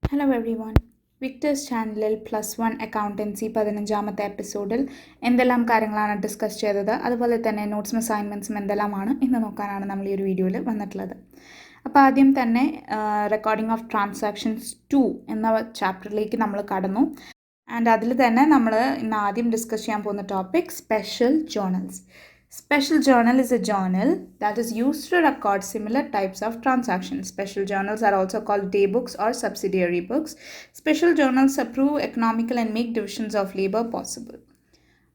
Hello every one. Victers ചാനലിൽ +1 accountancy 15-ാമത്തെ എപ്പിസോഡിൽ എന്തെല്ലാം കാര്യങ്ങളാണ് ഡിസ്കസ് ചെയ്തത്, അതുപോലെ തന്നെ നോട്ട്സും അസൈൻമെൻറ്റ്സും എന്തെല്ലാമാണ് ഇന്ന് നോക്കാനാണ് നമ്മൾ ഈ ഒരു വീഡിയോയിൽ വന്നിട്ടുള്ളത്. അപ്പോൾ ആദ്യം തന്നെ റെക്കോർഡിംഗ് ഓഫ് ട്രാൻസാക്ഷൻസ് 2 എന്ന ചാപ്റ്ററിലേക്ക് നമ്മൾ കടന്നു. ആൻഡ് അതിൽ തന്നെ നമ്മൾ ഇന്ന് ആദ്യം ഡിസ്കസ് ചെയ്യാൻ പോകുന്ന topic special journals. Special journal is a journal that is used to record similar types of transactions. Special journals are also called day books or subsidiary books. Special journals approve economical and make divisions of labor possible.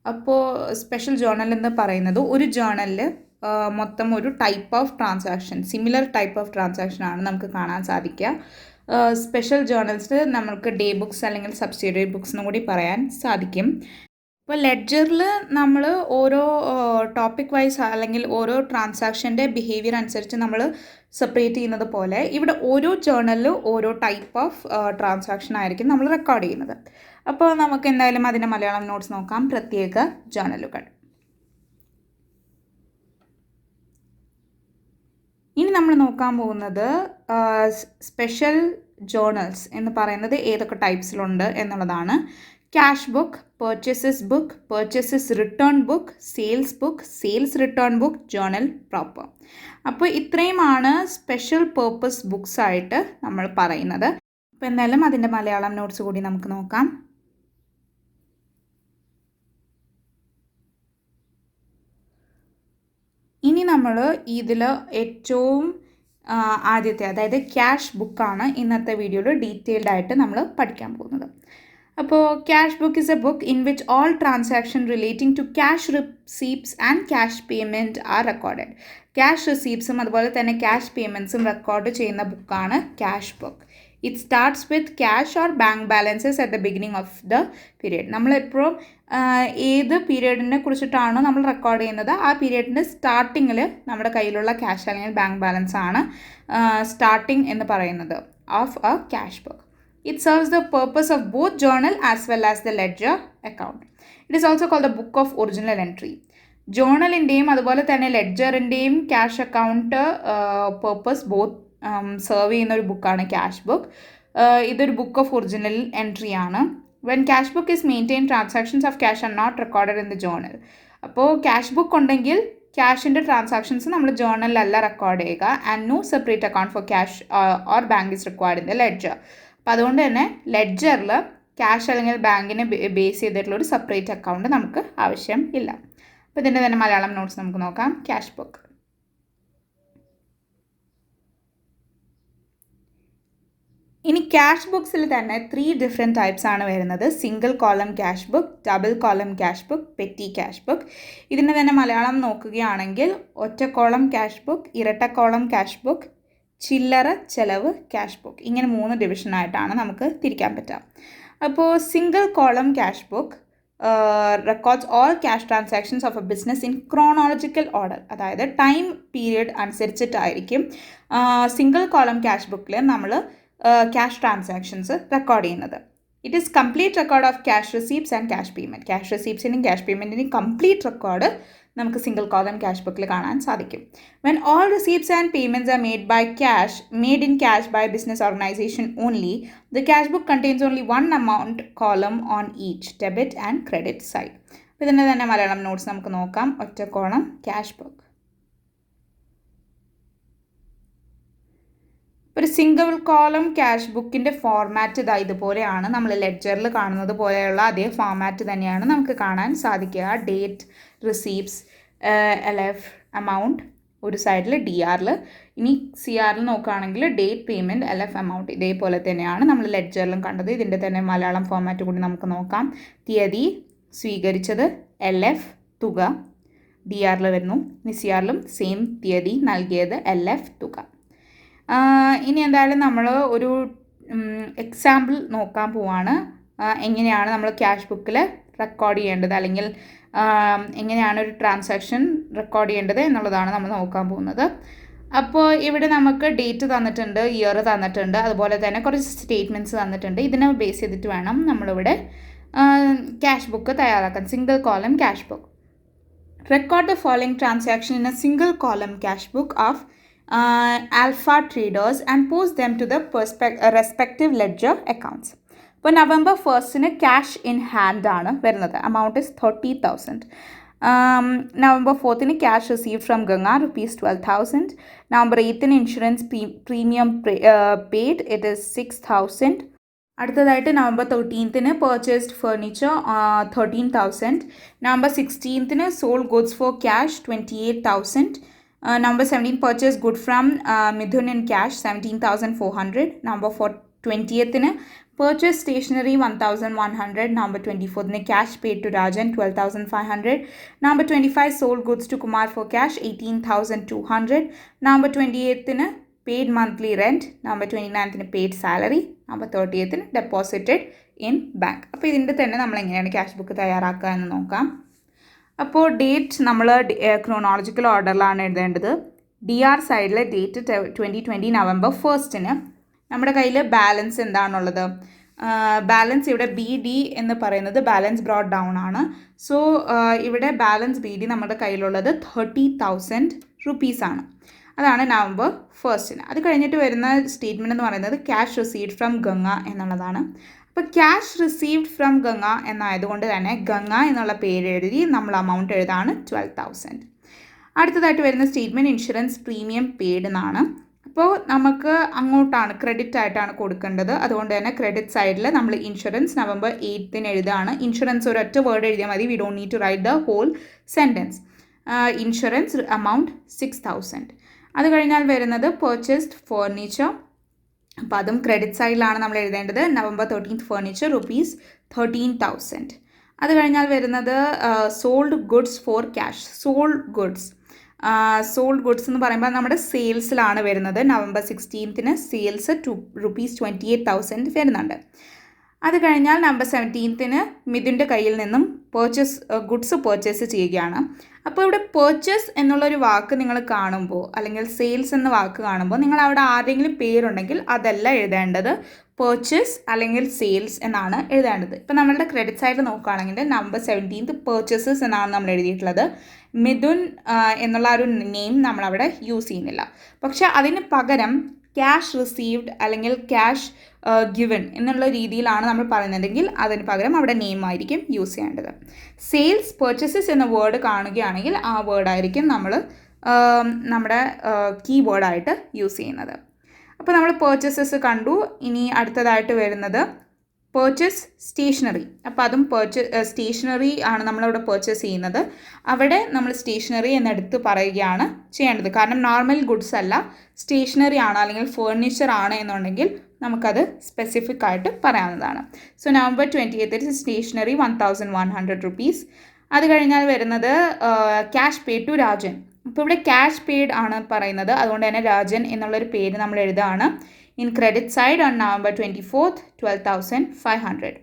അപ്പോൾ special journal എന്ന് പറയുന്നത് ഒരു ജേർണലിൽ മൊത്തം ഒരു type of transaction, similar type of transaction ആണ് നമുക്ക് കാണാൻ സാധിക്കുക. സ്പെഷ്യൽ ജേർണൽസ് നമുക്ക് ഡേ ബുക്സ് അല്ലെങ്കിൽ സബ്സിഡിയറി ബുക്സ് എന്നും കൂടി പറയാൻ സാധിക്കും. ഇപ്പോൾ ലെഡ്ജറിൽ നമ്മൾ ഓരോ ടോപ്പിക് വൈസ് അല്ലെങ്കിൽ ഓരോ ട്രാൻസാക്ഷൻ്റെ ബിഹേവിയർ അനുസരിച്ച് നമ്മൾ സെപ്പറേറ്റ് ചെയ്യുന്നത് പോലെ ഇവിടെ ഓരോ ജേർണലിലും ഓരോ ടൈപ്പ് ഓഫ് ട്രാൻസാക്ഷൻ ആയിരിക്കും നമ്മൾ റെക്കോർഡ് ചെയ്യുന്നത്. അപ്പോൾ നമുക്ക് എന്തായാലും അതിൻ്റെ മലയാളം നോട്ട്സ് നോക്കാം. പ്രത്യേക ജേർണലുകൾ. ഇനി നമ്മൾ നോക്കാൻ പോകുന്നത് സ്പെഷ്യൽ ജേർണൽസ് എന്ന് പറയുന്നത് ഏതൊക്കെ ടൈപ്സിലുണ്ട് എന്നുള്ളതാണ്. Cash book, purchases return book, sales return book, journal proper. അപ്പോൾ ഇത്രയുമാണ് സ്പെഷ്യൽ പേർപ്പസ് ബുക്സ് ആയിട്ട് നമ്മൾ പറയുന്നത്. അപ്പോൾ എന്തായാലും അതിൻ്റെ മലയാളം നോട്ട്സ് കൂടി നമുക്ക് നോക്കാം. ഇനി നമ്മൾ ഇതിൽ ഏറ്റവും ആദ്യത്തെ, അതായത് ക്യാഷ് ബുക്കാണ് ഇന്നത്തെ വീഡിയോയിൽ ഡീറ്റെയിൽഡ് ആയിട്ട് നമ്മൾ പഠിക്കാൻ പോകുന്നത്. അപ്പോൾ cash book is a book in which all transaction relating to cash receipts and cash payment are recorded. Cash റിസീപ്റ്റ്സും അതുപോലെ തന്നെ ക്യാഷ് പേയ്മെൻറ്റ്സും റെക്കോർഡ് ചെയ്യുന്ന ബുക്കാണ് cash book. It starts with cash or bank balances at the beginning of the period. നമ്മളെപ്പോഴും ഏത് പീരിയഡിനെ കുറിച്ചിട്ടാണോ നമ്മൾ record ചെയ്യുന്നത് ആ പീരിയഡിൻ്റെ സ്റ്റാർട്ടിങ്ങിൽ നമ്മുടെ കയ്യിലുള്ള ക്യാഷ് അല്ലെങ്കിൽ ബാങ്ക് ബാലൻസ് ആണ് സ്റ്റാർട്ടിങ് എന്ന് പറയുന്നത് of A cash book. It serves the purpose of both journal as well as the ledger account. It is also called the book of original entry. ജേർണലിൻ്റെയും അതുപോലെ തന്നെ ലെഡ്ജറിൻ്റെയും cash account purpose both serve ചെയ്യുന്ന ഒരു ബുക്കാണ് cash book. ഇതൊരു book of original entry ആണ്. When cash book is maintain transactions of cash are not recorded in the journal. അപ്പോൾ ക്യാഷ് ബുക്ക് ഉണ്ടെങ്കിൽ ക്യാഷിൻ്റെ ട്രാൻസാക്ഷൻസ് നമ്മൾ ജേർണലിലല്ല റെക്കോർഡ് ചെയ്യുക. And no separate account for cash or bank is required in the ledger. അപ്പോൾ അതുകൊണ്ട് തന്നെ ലെഡ്ജറിൽ cash അല്ലെങ്കിൽ ബാങ്കിനെ ബേസ് ചെയ്തിട്ടുള്ള ഒരു സെപ്പറേറ്റ് അക്കൗണ്ട് നമുക്ക് ആവശ്യം ഇല്ല. അപ്പോൾ ഇതിൻ്റെ തന്നെ മലയാളം നോട്ട്സ് നമുക്ക് നോക്കാം. Cash book. ഇനി ക്യാഷ് ബുക്സിൽ തന്നെ 3 ഡിഫറെൻറ്റ് ടൈപ്സ് ആണ് വരുന്നത്. Single column cash book, double column cash book, petty cash book. ഇതിൻ്റെ തന്നെ മലയാളം നോക്കുകയാണെങ്കിൽ ഒറ്റക്കോളം ക്യാഷ് ബുക്ക്, ഇരട്ടക്കോളം ക്യാഷ് ബുക്ക്, ചില്ലറ ചെലവ് ക്യാഷ് ബുക്ക്. ഇങ്ങനെ 3 ഡിവിഷനായിട്ടാണ് നമുക്ക് തിരിക്കാൻ പറ്റുക. അപ്പോൾ single column cash book records all cash transactions of a business in chronological order. അതായത് ടൈം പീരിയഡ് അനുസരിച്ചിട്ടായിരിക്കും സിംഗിൾ കോളം ക്യാഷ് ബുക്കിൽ നമ്മൾ ക്യാഷ് ട്രാൻസാക്ഷൻസ് റെക്കോർഡ് ചെയ്യുന്നത്. It is complete record of cash receipts and cash payment. Cash റിസീപ്റ്റ്സിനും cash പേയ്മെൻറ്റിനും complete record നമുക്ക് single column cash ബുക്കിൽ കാണാൻ സാധിക്കും. When all receipts and payments are made in cash by business organisation only, the cash book contains only one amount column on each debit and credit side. അപ്പോൾ ഇതിൻ്റെ തന്നെ Malayalam notes നമുക്ക് നോക്കാം. ഒറ്റക്കോളം cash book. ഒരു single column cash ബുക്കിൻ്റെ format ഇതുപോലെയാണ്. നമ്മൾ ലെഡ്ജറിൽ കാണുന്നത് പോലെയുള്ള അതേ ഫോർമാറ്റ് തന്നെയാണ് നമുക്ക് കാണാൻ സാധിക്കുക. ഡേറ്റ്, റിസീപ്റ്റ്സ്, LF, എമൗണ്ട് ഒരു സൈഡിൽ DR. ഇനി CR നോക്കുകയാണെങ്കിൽ ഡേറ്റ്, പേയ്മെൻറ്റ്, LF, എമൗണ്ട് ഇതേപോലെ തന്നെയാണ് നമ്മൾ ലെഡ്ജറിലും കണ്ടത്. ഇതിൻ്റെ തന്നെ മലയാളം ഫോർമാറ്റ് കൂടി നമുക്ക് നോക്കാം. തീയതി, സ്വീകരിച്ചത്, LF, തുക DR വരുന്നു. ഇനി CRലും സെയിം തീയതി നൽകിയത്, LF, തുക. ഇനി എന്തായാലും നമ്മൾ ഒരു എക്സാമ്പിൾ നോക്കാൻ പോവാണ്. എങ്ങനെയാണ് നമ്മൾ ക്യാഷ് ബുക്കിൽ റെക്കോർഡ് ചെയ്യേണ്ടത് അല്ലെങ്കിൽ എങ്ങനെയാണ് ഒരു ട്രാൻസാക്ഷൻ റെക്കോർഡ് ചെയ്യേണ്ടത് എന്നുള്ളതാണ് നമ്മൾ നോക്കാൻ പോകുന്നത്. അപ്പോൾ ഇവിടെ നമുക്ക് ഡേറ്റ് തന്നിട്ടുണ്ട്, ഇയർ തന്നിട്ടുണ്ട്, അതുപോലെ തന്നെ കുറച്ച് സ്റ്റേറ്റ്മെൻറ്റ്സ് തന്നിട്ടുണ്ട്. ഇതിനെ ബേസ് ചെയ്തിട്ട് വേണം നമ്മളിവിടെ ക്യാഷ് ബുക്ക് തയ്യാറാക്കാൻ. Single column cash book. Record the following transaction in a single column cash book of alpha traders and post them to the respective ledger accounts. ഇപ്പോൾ November 1st cash in hand ആണ് വരുന്നത്. amount is 30,000. November 4th cash received from Ganga rupees 12,000. November 8th insurance premium paid, it is 6,000. അടുത്തതായിട്ട് November 13th purchased furniture 13,000. November 16th sold goods for cash 28,000. November 17th purchased good from Midhun in cash 17,400. November 20th purchased stationery 1,100. November 24th cash paid to Rajan 12,500. November 25 sold goods to Kumar for cash 18,200. November 28th paid monthly rent. November 29th paid salary. November 30th deposited in bank. അപ്പോൾ ഇതിൻ്റെ തന്നെ നമ്മൾ എങ്ങനെയാണ് cash book തയ്യാറാക്കുക എന്ന് നോക്കാം. അപ്പോൾ date നമ്മൾ ക്രോണോളജിക്കൽ ഓർഡറിലാണ് എഴുതേണ്ടത്. DR സൈഡിലെ ഡേറ്റ് 2020 November 1st നമ്മുടെ കയ്യിൽ ബാലൻസ് എന്താണുള്ളത്? ബാലൻസ് ഇവിടെ BD എന്ന് പറയുന്നത് ബാലൻസ് ബ്രോട്ട് ഡൗൺ ആണ്. സോ ഇവിടെ ബാലൻസ് BD നമ്മുടെ കയ്യിലുള്ളത് 30,000 റുപ്പീസാണ്. അതാണ് നവംബർ 1st. അത് കഴിഞ്ഞിട്ട് വരുന്ന സ്റ്റേറ്റ്മെൻറ്റ് എന്ന് പറയുന്നത് ക്യാഷ് റിസീവ്ഡ് ഫ്രം ഗംഗ എന്നുള്ളതാണ്. അപ്പോൾ ക്യാഷ് റിസീവ്ഡ് ഫ്രം ഗംഗ എന്നായതുകൊണ്ട് തന്നെ ഗംഗ എന്നുള്ള പേര് എഴുതി നമ്മൾ അമൗണ്ട് എഴുതാണ് 12,000. അടുത്തതായിട്ട് വരുന്ന സ്റ്റേറ്റ്മെൻറ്റ് ഇൻഷുറൻസ് പ്രീമിയം പെയ്ഡ് എന്നാണ്. അപ്പോൾ നമുക്ക് അങ്ങോട്ടാണ് ക്രെഡിറ്റ് ആയിട്ടാണ് കൊടുക്കേണ്ടത്. അതുകൊണ്ട് തന്നെ ക്രെഡിറ്റ് സൈഡിൽ നമ്മൾ ഇൻഷുറൻസ് November 8th എഴുതുകയാണ്. ഇൻഷുറൻസ് ഒരൊറ്റ വേർഡ് എഴുതിയാൽ മതി. We don't need to write the whole sentence. Insurance amount 6,000. അത് കഴിഞ്ഞാൽ വരുന്നത് പർച്ചേസ്ഡ് ഫർണിച്ചർ. അപ്പോൾ അതും ക്രെഡിറ്റ് സൈഡിലാണ് നമ്മൾ എഴുതേണ്ടത്. November 13th furniture rupees 13,000. അത് കഴിഞ്ഞാൽ വരുന്നത് sold goods for cash. Sold goods എന്ന് പറയുമ്പോൾ നമ്മുടെ സെയിൽസിലാണ് വരുന്നത്. November 16th സെയിൽസ് rupees 28,000 വരുന്നുണ്ട്. അത് കഴിഞ്ഞാൽ November 17th മിഥുൻ്റെ കയ്യിൽ നിന്നും ഗുഡ്സ് പർച്ചേസ് ചെയ്യുകയാണ്. അപ്പോൾ ഇവിടെ പർച്ചേസ് എന്നുള്ളൊരു വാക്ക് നിങ്ങൾ കാണുമ്പോൾ അല്ലെങ്കിൽ സെയിൽസ് എന്ന വാക്ക് കാണുമ്പോൾ നിങ്ങൾ അവിടെ ആരെങ്കിലും പേരുണ്ടെങ്കിൽ അതല്ല എഴുതേണ്ടത്, പർച്ചേസ് അല്ലെങ്കിൽ സെയിൽസ് എന്നാണ് എഴുതേണ്ടത്. ഇപ്പോൾ നമ്മളുടെ ക്രെഡിറ്റ് സൈഡിൽ നോക്കുകയാണെങ്കിൽ November 17th പർച്ചേസസ് എന്നാണ് നമ്മൾ എഴുതിയിട്ടുള്ളത്. മിഥുൻ എന്നുള്ള ഒരു നെയിം നമ്മളവിടെ യൂസ് ചെയ്യുന്നില്ല. പക്ഷേ അതിന് പകരം ക്യാഷ് റിസീവ്ഡ് അല്ലെങ്കിൽ ക്യാഷ് ഗിവൺ എന്നുള്ള രീതിയിലാണ് നമ്മൾ പറയുന്നതെങ്കിൽ അതിന് പകരം അവിടെ നെയിം ആയിരിക്കും യൂസ് ചെയ്യേണ്ടത്. സെയിൽസ് പർച്ചേസസ് എന്ന വേർഡ് കാണുകയാണെങ്കിൽ ആ വേർഡായിരിക്കും നമ്മൾ നമ്മുടെ കീവേഡായിട്ട് യൂസ് ചെയ്യുന്നത്. അപ്പോൾ നമ്മൾ പർച്ചേസസ് കണ്ടു. ഇനി അടുത്തതായിട്ട് വരുന്നത് പർച്ചേസ് സ്റ്റേഷനറി. അപ്പോൾ അതും സ്റ്റേഷനറി ആണ് നമ്മളവിടെ പർച്ചേസ് ചെയ്യുന്നത്. അവിടെ നമ്മൾ സ്റ്റേഷനറി എന്നെടുത്ത് പറയുകയാണ് ചെയ്യേണ്ടത്. കാരണം നോർമൽ ഗുഡ്സ് അല്ല, സ്റ്റേഷനറി ആണ് അല്ലെങ്കിൽ ഫേർണിച്ചർ ആണ് എന്നുണ്ടെങ്കിൽ നമുക്കത് സ്പെസിഫിക് ആയിട്ട് പറയാവുന്നതാണ്. So November 28th stationery 1,100 rupees. അത് കഴിഞ്ഞാൽ വരുന്നത് ക്യാഷ് പെയ്ഡ് ടു രാജൻ. അപ്പോൾ ഇവിടെ ക്യാഷ് പെയ്ഡ് ആണ് പറയുന്നത്. അതുകൊണ്ട് തന്നെ രാജൻ എന്നുള്ളൊരു പേര് നമ്മൾ എഴുതുകയാണ്. In credit side on November 24th 12,500.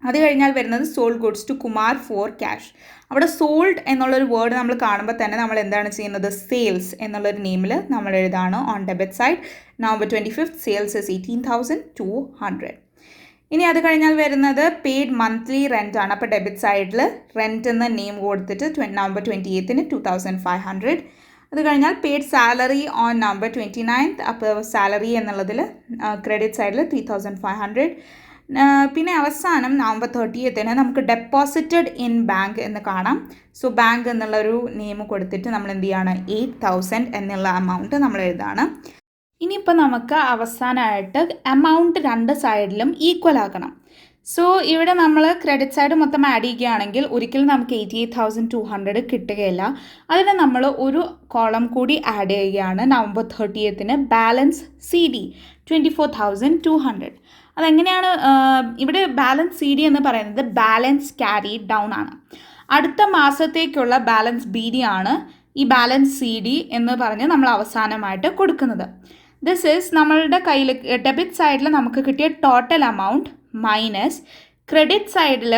അത് കഴിഞ്ഞാൽ വരുന്നത് sold goods to Kumar for cash. അവിടെ സോൾഡ് എന്നുള്ളൊരു വേർഡ് നമ്മൾ കാണുമ്പോൾ തന്നെ നമ്മൾ എന്താണ് ചെയ്യുന്നത്? സെയിൽസ് എന്നുള്ളൊരു നെയിമിൽ നമ്മൾ എഴുതാണ്. On debit side November 25th sales is 18,200. ഇനി അത് കഴിഞ്ഞാൽ വരുന്നത് പെയ്ഡ് മന്ത്ലി റെൻ്റ് ആണ്. അപ്പോൾ ഡെബിറ്റ് സൈഡിൽ റെൻറ്റ് എന്ന നെയിം കൊടുത്തിട്ട് November 28th 2,500. അത് കഴിഞ്ഞാൽ paid salary on November 29th. അപ്പോൾ സാലറി എന്നുള്ളതിൽ ക്രെഡിറ്റ് സൈഡിൽ 3,500. പിന്നെ അവസാനം November 30th നമുക്ക് ഡെപ്പോസിറ്റഡ് ഇൻ ബാങ്ക് എന്ന് കാണാം. സോ ബാങ്ക് എന്നുള്ളൊരു നെയിം കൊടുത്തിട്ട് നമ്മൾ എന്ത് ചെയ്യാണ്? 8,000 എന്നുള്ള എമൗണ്ട് നമ്മൾ എഴുതാണ്. ഇനിയിപ്പോൾ നമുക്ക് അവസാനമായിട്ട് എമൗണ്ട് രണ്ട് സൈഡിലും ഈക്വൽ ആക്കണം. സോ ഇവിടെ നമ്മൾ ക്രെഡിറ്റ് സൈഡ് മൊത്തം ആഡ് ചെയ്യുകയാണെങ്കിൽ ഒരിക്കലും നമുക്ക് 88,200 കിട്ടുകയില്ല. അതിന് നമ്മൾ ഒരു കോളം കൂടി ആഡ് ചെയ്യുകയാണ്. November 30th balance CD 24,200. അതെങ്ങനെയാണ്? ഇവിടെ ബാലൻസ് CD എന്ന് പറയുന്നത് ബാലൻസ് ക്യാരി ഡൗൺ ആണ്. അടുത്ത മാസത്തേക്കുള്ള ബാലൻസ് BD ആണ് ഈ ബാലൻസ് CD എന്ന് പറഞ്ഞ് നമ്മൾ അവസാനമായിട്ട് കൊടുക്കുന്നത്. ദിസ് ഈസ് നമ്മളുടെ കയ്യിൽ ഡെബിറ്റ് സൈഡിൽ നമുക്ക് കിട്ടിയ ടോട്ടൽ എമൗണ്ട് മൈനസ് ക്രെഡിറ്റ് സൈഡിൽ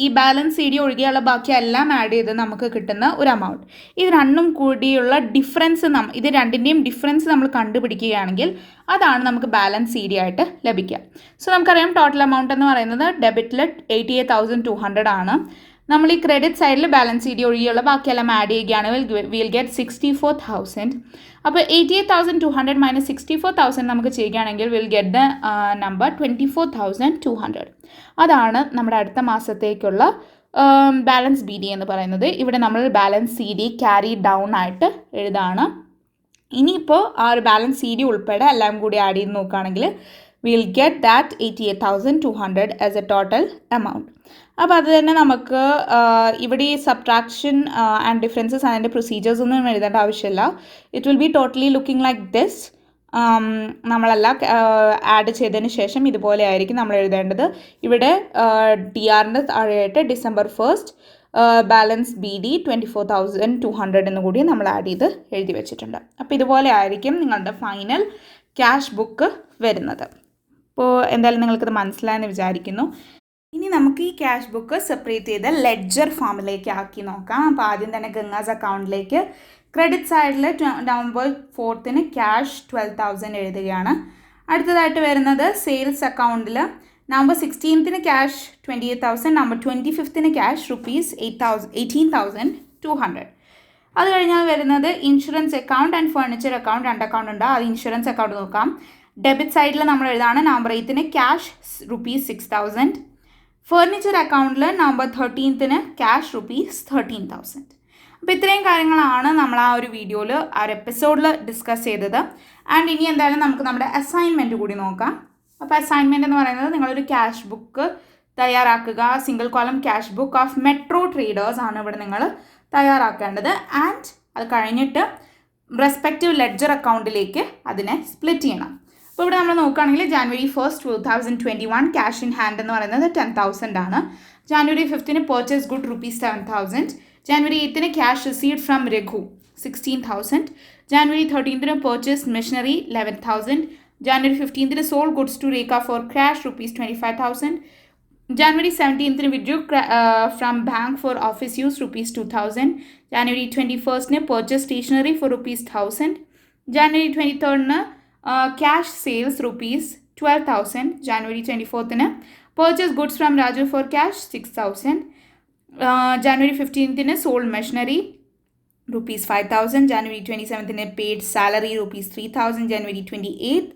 ഈ ബാലൻസ് CD ഒഴികെയുള്ള ബാക്കി എല്ലാം ആഡ് ചെയ്ത് നമുക്ക് കിട്ടുന്ന ഒരു എമൗണ്ട്. ഇത് രണ്ടും കൂടിയുള്ള ഡിഫറൻസ് ഇത് രണ്ടിൻ്റെയും ഡിഫറൻസ് നമ്മൾ കണ്ടുപിടിക്കുകയാണെങ്കിൽ അതാണ് നമുക്ക് ബാലൻസ് CD ആയിട്ട് ലഭിക്കുക. സോ നമുക്കറിയാം ടോട്ടൽ എമൗണ്ട് എന്ന് പറയുന്നത് ഡെബിറ്റിൽ 88,200 ആണ്. നമ്മൾ ഈ ക്രെഡിറ്റ് സൈഡിൽ ബാലൻസ് CD ഒഴികെയുള്ള ബാക്കിയെല്ലാം ആഡ് ചെയ്യുകയാണെങ്കിൽ വിൽ ഗെറ്റ് 64,000. അപ്പോൾ 88,200 മൈനസ് 64,000 നമുക്ക് ചെയ്യുകയാണെങ്കിൽ വിൽ ഗെറ്റ് ദ നമ്പർ 24,200. അതാണ് നമ്മുടെ അടുത്ത മാസത്തേക്കുള്ള ബാലൻസ് BD എന്ന് പറയുന്നത്. ഇവിടെ നമ്മൾ ബാലൻസ് CD ക്യാരി ഡൗൺ ആയിട്ട് എഴുതാണ്. ഇനിയിപ്പോൾ ആ ഒരു ബാലൻസ് CD ഉൾപ്പെടെ എല്ലാം കൂടി ആഡ് ചെയ്ത് നോക്കുകയാണെങ്കിൽ will get that 88,200 as A total amount. അപ്പോൾ അത് തന്നെ നമുക്ക് ഇവിടെ ഈ സബ്ട്രാക്ഷൻ ആൻഡ് ഡിഫറൻസസ് അതിൻ്റെ പ്രൊസീജിയേഴ്സ് ഒന്നും എഴുതേണ്ട ആവശ്യമില്ല. It will be totally looking like this. നമ്മളെല്ലാം ആഡ് ചെയ്തതിന് ശേഷം ഇതുപോലെ ആയിരിക്കും നമ്മൾ എഴുതേണ്ടത്. ഇവിടെ DRൻ്റെ താഴെയായിട്ട് December 1st ബാലൻസ് BD 24,200 എന്ന് കൂടി നമ്മൾ ആഡ് ചെയ്ത് എഴുതി വെച്ചിട്ടുണ്ട്. അപ്പോൾ ഇതുപോലെ ആയിരിക്കും നിങ്ങളുടെ ഫൈനൽ ക്യാഷ് ബുക്ക് വരുന്നത്. അപ്പോൾ എന്തായാലും നിങ്ങൾക്കത് മനസ്സിലായെന്ന് വിചാരിക്കുന്നു. ഇനി നമുക്ക് ഈ ക്യാഷ് ബുക്ക് സെപ്പറേറ്റ് ചെയ്ത് ലെഡ്ജർ ഫോമിലേക്ക് ആക്കി നോക്കാം. അപ്പോൾ ആദ്യം തന്നെ ഗംഗാസ് അക്കൗണ്ടിലേക്ക് ക്രെഡിറ്റ് സൈഡിൽ November 4th ക്യാഷ് 12,000 എഴുതുകയാണ്. അടുത്തതായിട്ട് വരുന്നത് സെയിൽസ് അക്കൗണ്ടിൽ November 16th cash 28,000, November 25th cash rupees 18,200. അത് കഴിഞ്ഞാൽ വരുന്നത് insurance account and furniture account, 2 account ഉണ്ട്. അത് ഇൻഷുറൻസ് അക്കൗണ്ട് നോക്കാം. ഡെബിറ്റ് സൈഡിൽ നമ്മൾ എഴുതാണ് November 8th cash rupees 6,000. Furniture അക്കൗണ്ടിൽ November 13th ക്യാഷ് rupees 13,000. അപ്പോൾ ഇത്രയും കാര്യങ്ങളാണ് നമ്മൾ ആ ഒരു വീഡിയോയിൽ ആ ഒരു എപ്പിസോഡിൽ ഡിസ്കസ് ചെയ്തത്. ആൻഡ് ഇനി എന്തായാലും നമുക്ക് നമ്മുടെ അസൈൻമെൻറ്റ് കൂടി നോക്കാം. അപ്പോൾ അസൈൻമെൻറ്റ് എന്ന് പറയുന്നത് നിങ്ങളൊരു ക്യാഷ് ബുക്ക് തയ്യാറാക്കുക. Single column cash book of metro traders ആണ് ഇവിടെ നിങ്ങൾ തയ്യാറാക്കേണ്ടത്. ആൻഡ് അത് കഴിഞ്ഞിട്ട് റെസ്പെക്റ്റീവ് ലെഡ്ജർ അക്കൗണ്ടിലേക്ക് അതിനെ സ്പ്ലിറ്റ് ചെയ്യണം. അപ്പോൾ ഇവിടെ നമ്മൾ നോക്കുകയാണെങ്കിൽ January 1st 2021 cash in hand എന്ന് പറയുന്നത് 10,000 ആണ്. January 5th purchase good rupees 7,000. January 8th cash received from Raghu 16,000. January 13th purchase machinery 11,000. January 15th sold goods to Rekha for cash rupees 25,000. January 17th withdrew from bank for office use rupees 2,000. January 21st purchased stationery for rupees 1,000. January 23rd cash sales rupees 12,000. January 24th purchased goods from Raju for cash 6,000. January 15th sold machinery rupees 5,000. January 27th paid salary rupees 3,000. January 28th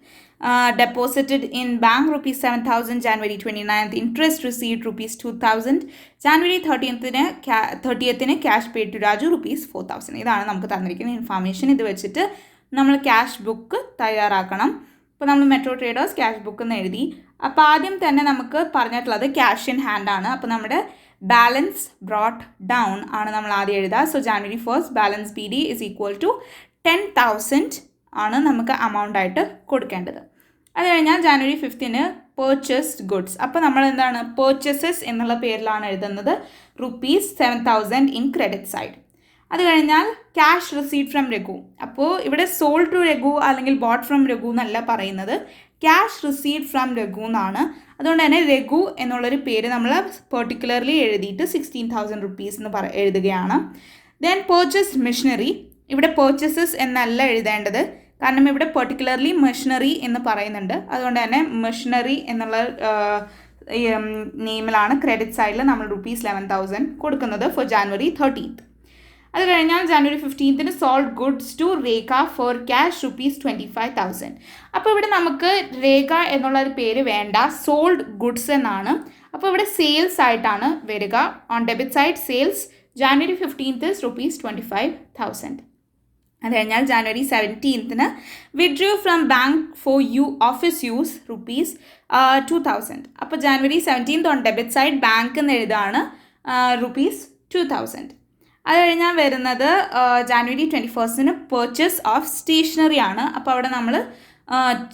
deposited in bank rupees 7,000. January 29th interest received rupees 2,000. January 30th cash paid to Raju rupees 4,000. ഇതാണ് നമുക്ക് തന്നിരിക്കുന്ന information. ഇത് വെച്ചിട്ട് നമ്മൾ cash book തയ്യാറാക്കണം. അപ്പോൾ നമ്മൾ metro traders cash book എന്ന് എഴുതി. അപ്പോൾ ആദ്യം തന്നെ നമുക്ക് പറഞ്ഞിട്ടുള്ളത് ക്യാഷ് ഇൻ ഹാൻഡ് ആണ്. അപ്പോൾ നമ്മുടെ ബാലൻസ് ബ്രോട്ട് ഡൗൺ ആണ് നമ്മൾ ആദ്യം എഴുതുക. So January 1st balance BD is equal to 10,000 ആണ് നമുക്ക് എമൗണ്ട് ആയിട്ട് കൊടുക്കേണ്ടത്. അത് കഴിഞ്ഞാൽ January 5th പർച്ചേസ്ഡ് ഗുഡ്സ്. അപ്പോൾ നമ്മൾ എന്താണ് പർച്ചേസസ് എന്നുള്ള പേരിലാണ് എഴുതുന്നത് rupees 7,000 ഇൻ ക്രെഡിറ്റ് സൈഡ്. അത് കഴിഞ്ഞാൽ ക്യാഷ് റിസീവ്ഡ് ഫ്രം രഘു. അപ്പോൾ ഇവിടെ സോൾഡ് ടു രഘു അല്ലെങ്കിൽ ബോട്ട് ഫ്രം രഘു എന്നല്ല പറയുന്നത്, ക്യാഷ് റിസീവ്ഡ് ഫ്രം രഘു എന്നാണ്. അതുകൊണ്ട് തന്നെ രഘു എന്നുള്ളൊരു പേര് നമ്മൾ പെർട്ടിക്കുലർലി എഴുതിയിട്ട് 16,000 rupees എന്ന് എഴുതുകയാണ്. Then purchase machinery. ഇവിടെ പർച്ചേസസ് എന്നല്ല എഴുതേണ്ടത്, കാരണം ഇവിടെ പെർട്ടിക്കുലർലി മെഷീനറി എന്ന് പറയുന്നുണ്ട്. അതുകൊണ്ട് തന്നെ മെഷീനറി എന്നുള്ള നെയിമിലാണ് ക്രെഡിറ്റ് സൈഡിൽ നമ്മൾ rupees 11,000 കൊടുക്കുന്നത് ഫോർ January 13th. അത് കഴിഞ്ഞാൽ January 15th sold goods to Rekha for cash rupees 25,000. അപ്പോൾ ഇവിടെ നമുക്ക് രേഖ എന്നുള്ളൊരു പേര് വേണ്ട, സോൾഡ് ഗുഡ്സ് എന്നാണ്. അപ്പോൾ ഇവിടെ സെയിൽസ് ആയിട്ടാണ് വരിക. On debit side sales January 15th rupees 25,000. അത് കഴിഞ്ഞാൽ January 17th withdrew from bank for office use rupees 2,000. അപ്പോൾ January 17th on debit side bank എന്ന് എഴുതാണ് rupees 2,000. അത് കഴിഞ്ഞാൽ വരുന്നത് January 21st purchase of stationery ആണ്. അപ്പോൾ അവിടെ നമ്മൾ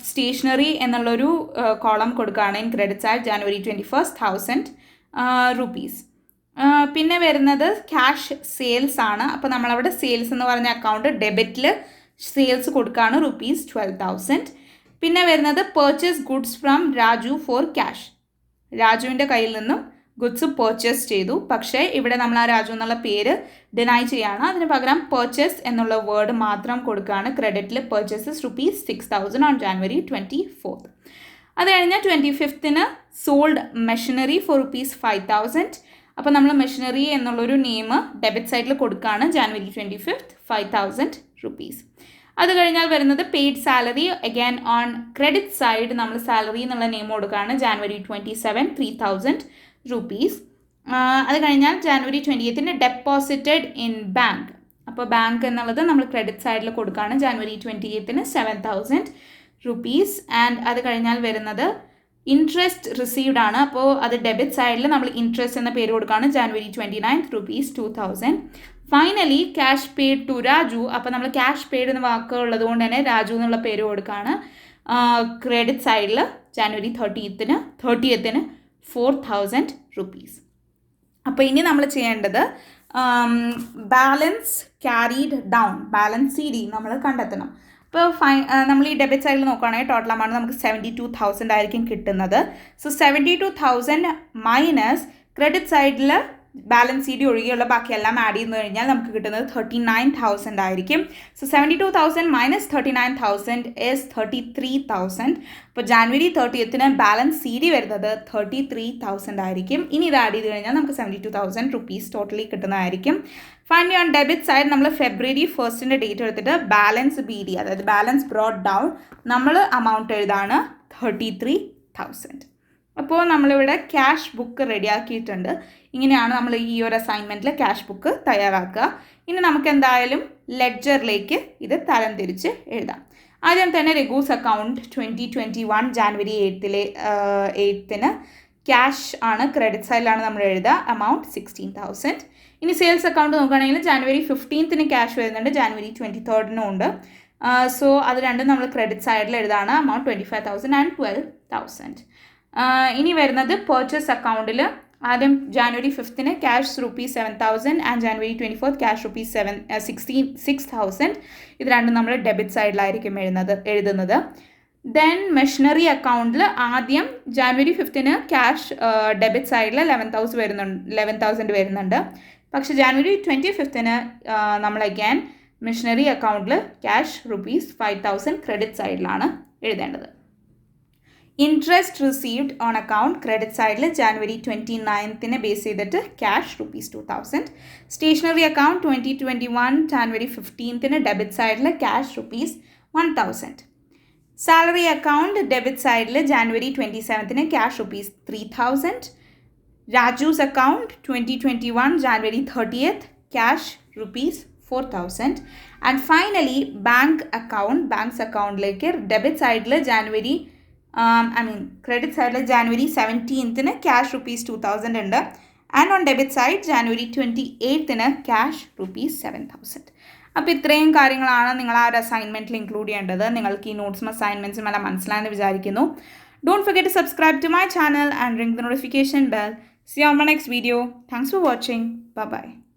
സ്റ്റേഷനറി എന്നുള്ളൊരു കോളം കൊടുക്കുകയാണ് in credit side January 21st 1,000 rupees. പിന്നെ വരുന്നത് ക്യാഷ് സെയിൽസ് ആണ്. അപ്പോൾ നമ്മളവിടെ സെയിൽസ് എന്ന് പറഞ്ഞ അക്കൗണ്ട് ഡെബിറ്റിൽ സെയിൽസ് കൊടുക്കുകയാണ് rupees 12,000. പിന്നെ വരുന്നത് purchase goods from Raju for cash. രാജുവിൻ്റെ കയ്യിൽ നിന്നും ഗുഡ്സ് പർച്ചേസ് ചെയ്തു, പക്ഷേ ഇവിടെ നമ്മൾ ആ രാജു എന്നുള്ള പേര് ഡിനൈ ചെയ്യുകയാണ്. അതിന് പകരം പർച്ചേസ് എന്നുള്ള വേർഡ് മാത്രം കൊടുക്കുകയാണ്. ക്രെഡിറ്റിൽ purchases rupees 6,000 on January 24th. അത് കഴിഞ്ഞാൽ 25th sold machinery four rupees 5,000. അപ്പോൾ നമ്മൾ മെഷീനറി എന്നുള്ളൊരു നെയിം ഡെബിറ്റ് സൈഡിൽ കൊടുക്കുകയാണ്. ജാനുവരി 25 5,000 rupees. അത് കഴിഞ്ഞാൽ വരുന്നത് paid salary. Again on credit side നമ്മൾ സാലറി എന്നുള്ള നെയിം കൊടുക്കുകയാണ്. ജാനുവരി 27 3,000 rupees. അത് കഴിഞ്ഞാൽ ജാനുവരി 20 ഡെപ്പോസിറ്റഡ് ഇൻ ബാങ്ക്. അപ്പോൾ ബാങ്ക് എന്നുള്ളത് നമ്മൾ ക്രെഡിറ്റ് സൈഡിൽ കൊടുക്കുകയാണ്. ജാനുവരി 20 7,000 rupees. ആൻഡ് അത് കഴിഞ്ഞാൽ വരുന്നത് ഇൻട്രസ്റ്റ് റിസീവ്ഡ് ആണ്. അപ്പോൾ അത് ഡെബിറ്റ് സൈഡിൽ നമ്മൾ ഇൻട്രസ്റ്റ് എന്ന പേര് കൊടുക്കുകയാണ്. January 29 rupees 2,000. Finally cash paid to Raju. അപ്പോൾ നമ്മൾ ക്യാഷ് പെയ്ഡ് എന്ന വാക്ക് ഉള്ളത് കൊണ്ട് തന്നെ രാജു എന്നുള്ള പേര് കൊടുക്കുകയാണ്. ക്രെഡിറ്റ് സൈഡിൽ ജാനുവരി 30 4,000 rupees. അപ്പോൾ ഇനി നമ്മൾ ചെയ്യേണ്ടത് balance carried down, balance C D നമ്മൾ കണ്ടെത്തണം. അപ്പോൾ നമ്മൾ ഈ ഡെബിറ്റ് സൈഡിൽ നോക്കുകയാണെങ്കിൽ ടോട്ടൽ എമൗണ്ട് നമുക്ക് 72,000 ആയിരിക്കും കിട്ടുന്നത്. സോ 72,000 മൈനസ് ക്രെഡിറ്റ് സൈഡിൽ ബാലൻസ് സി ഡി ഒഴികെയുള്ള ബാക്കിയെല്ലാം ആഡ് ചെയ്ത് കഴിഞ്ഞാൽ നമുക്ക് കിട്ടുന്നത് 39,000 ആയിരിക്കും. So 72,000 minus 39,000 is 33,000. അപ്പോൾ ജാനുവരി 30 ബാലൻസ് സി ഡി വരുന്നത് 33,000 ആയിരിക്കും. ഇനി ഇത് ആഡ് ചെയ്ത് കഴിഞ്ഞാൽ നമുക്ക് 72,000 rupees ടോട്ടലി കിട്ടുന്നതായിരിക്കും. ഫൈനലി ഓൺ ഡെബിറ്റ് സൈഡ് നമ്മൾ ഫെബ്രുവരി 1 ഡേറ്റ് എടുത്തിട്ട് ബാലൻസ് ബി ഡി, അതായത് ബാലൻസ് ബ്രോട്ട് ഡൗൺ, നമ്മൾ അമൗണ്ട് എഴുതാണ് 33,000. അപ്പോൾ നമ്മളിവിടെ ക്യാഷ് ബുക്ക് റെഡിയാക്കിയിട്ടുണ്ട്. ഇങ്ങനെയാണ് നമ്മൾ ഈ ഒരു അസൈൻമെൻറ്റിൽ ക്യാഷ് ബുക്ക് തയ്യാറാക്കുക. ഇനി നമുക്ക് എന്തായാലും ലെഡ്ജറിലേക്ക് ഇത് തരംതിരിച്ച് എഴുതാം. ആദ്യം തന്നെ രഘൂസ് അക്കൗണ്ട് 2021 ജാനുവരി 8 ക്യാഷ് ആണ്, ക്രെഡിറ്റ് സൈഡിലാണ് നമ്മൾ എഴുതുക. അമൗണ്ട് 16,000. ഇനി സെയിൽസ് അക്കൗണ്ട് നോക്കുകയാണെങ്കിൽ ജാനുവരി 15 ക്യാഷ് വരുന്നുണ്ട്, ജാനുവരി 23 ഉണ്ട്. സോ അത് രണ്ടും നമ്മൾ ക്രെഡിറ്റ് സൈഡിൽ എഴുതാണ്. Amount 25,000 and 12,000. ഇനി വരുന്നത് പർച്ചേസ് അക്കൗണ്ടിൽ ആദ്യം January 5 cash ₹7,000 and January 24 cash ₹6,000. ഇത് രണ്ടും നമ്മൾ ഡെബിറ്റ് സൈഡിലായിരിക്കും എഴുതുന്നത്. ദെൻ മെഷീനറി അക്കൗണ്ടിൽ ആദ്യം ജാനുവരി 5 ക്യാഷ് ഡെബിറ്റ് സൈഡിൽ 11,000 വരുന്നുണ്ട്. പക്ഷേ ജാനുവരി 25 നമ്മൾ അഗൈൻ മെഷീനറി അക്കൗണ്ടിൽ ക്യാഷ് ₹5,000 ക്രെഡിറ്റ് സൈഡിലാണ് എഴുതേണ്ടത്. Interest received on account credit സൈഡിൽ ജാനുവരി 29 ബേസ് ചെയ്തിട്ട് cash ₹2,000. Stationery account 2021 January 15 debit സൈഡിൽ ക്യാഷ് ₹1,000. സാലറി അക്കൗണ്ട് ഡെബിറ്റ് സൈഡിൽ January 27 cash ₹3,000. Raju's account 2021 January 30 cash ₹4,000. And finally bank അക്കൗണ്ടിലേക്ക് ഡെബിറ്റ് സൈഡിൽ ജാനുവരി ക്രെഡിറ്റ് സൈഡിൽ ജാനുവരി 17 ക്യാഷ് ₹2,000 ഉണ്ട്. And on debit side January 28 cash ₹7,000. അപ്പോൾ ഇത്രയും കാര്യങ്ങളാണ് നിങ്ങൾ ആ ഒരു അസൈൻമെൻറ്റിൽ ഇൻക്ലൂഡ് ചെയ്യേണ്ടത്. നിങ്ങൾക്ക് ഈ നോട്ട്സും അസൈൻമെൻറ്റ്സും എല്ലാം മനസ്സിലായെന്ന് വിചാരിക്കുന്നു. Don't forget to subscribe to my channel and ring the notification bell. See you on my next video. Thanks for watching. Bye-bye.